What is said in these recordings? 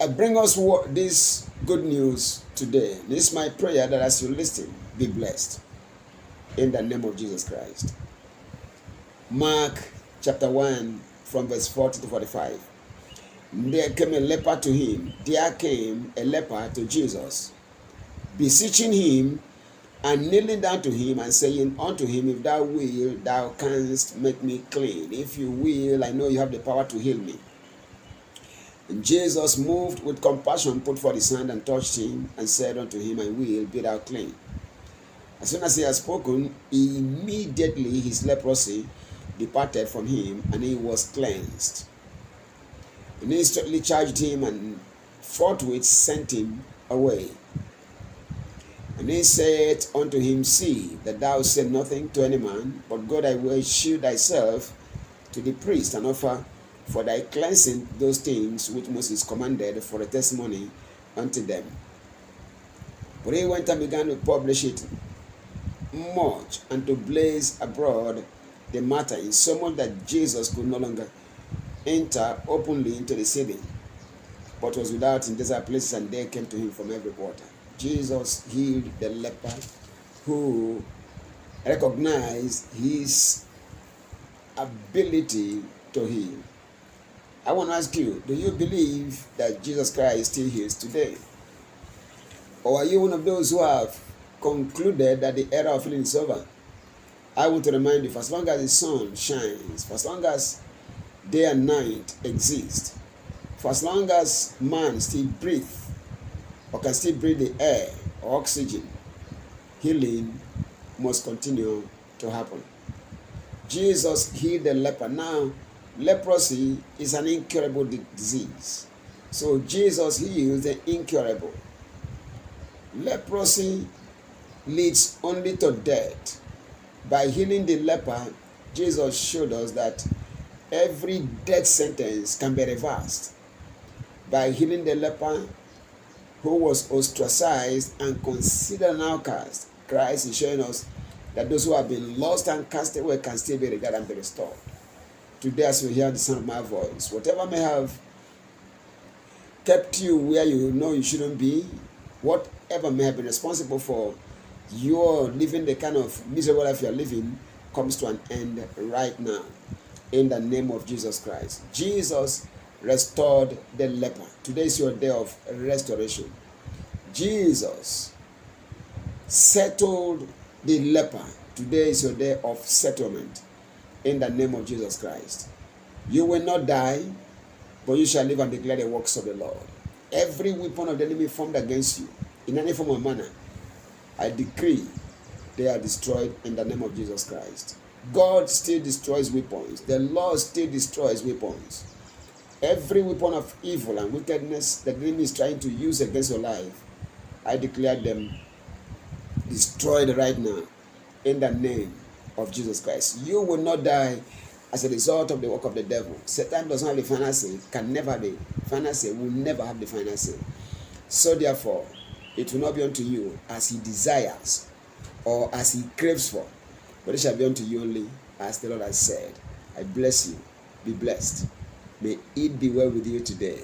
I bring us this good news today. This is my prayer that as you listen, be blessed. In the name of Jesus Christ. Mark chapter 1 from verse 40 to 45. There came a leper to him. There came a leper to Jesus, beseeching him and kneeling down to him and saying unto him, If thou wilt, thou canst make me clean. If you will, I know you have the power to heal me. And Jesus, moved with compassion, put forth his hand and touched him and said unto him, I will, be thou clean. As soon as he had spoken, immediately his leprosy departed from him, and he was cleansed. And he straightly charged him and forthwith sent him away. And he said unto him, See that thou say nothing to any man, but go thy way, shew thyself to the priest, and offer for thy cleansing those things which Moses commanded for a testimony unto them. But he went and began to publish it much, and to blaze abroad the matter, in so much that Jesus could no longer enter openly into the city, but was without in desert places, and they came to him from every quarter. Jesus healed the leper who recognized his ability to heal. I want to ask you, do you believe that Jesus Christ still heals today? Or are you one of those who have concluded that the era of healing is over? I want to remind you, for as long as the sun shines, for as long as day and night exist, for as long as man still breathes or can still breathe the air or oxygen, healing must continue to happen. Jesus healed the leper. Now, leprosy is an incurable disease. So Jesus heals the incurable. Leprosy leads only to death. By healing the leper, Jesus showed us that every death sentence can be reversed. By healing the leper who was ostracized and considered an outcast, Christ is showing us that those who have been lost and cast away can still be regarded and be restored. Today, as we hear the sound of my voice, whatever may have kept you where you know you shouldn't be, whatever may have been responsible for your living the kind of miserable life you are living, comes to an end right now. In the name of Jesus Christ. Jesus restored the leper. Today is your day of restoration. Jesus settled the leper. Today is your day of settlement. In the name of Jesus Christ. You will not die, but you shall live and declare the works of the Lord. Every weapon of the enemy formed against you, in any form or manner, I decree they are destroyed in the name of Jesus Christ. God still destroys weapons. The Lord still destroys weapons. Every weapon of evil and wickedness that the enemy is trying to use against your life, I declare them destroyed right now in the name of Jesus Christ. You will not die as a result of the work of the devil. Satan does not have the final say, can never have the final say, will never have the final say. So therefore, it will not be unto you as he desires or as he craves for, but it shall be unto you only as the Lord has said. I bless you. Be blessed. May it be well with you today.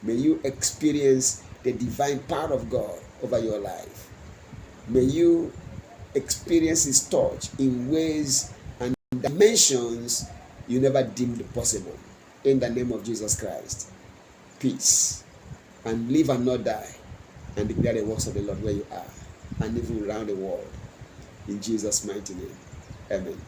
May you experience the divine power of God over your life. May you experience his touch in ways and dimensions you never deemed possible. In the name of Jesus Christ. Peace. And live and not die. And declare the works of the Lord where you are. And even around the world. In Jesus' mighty name. Amen.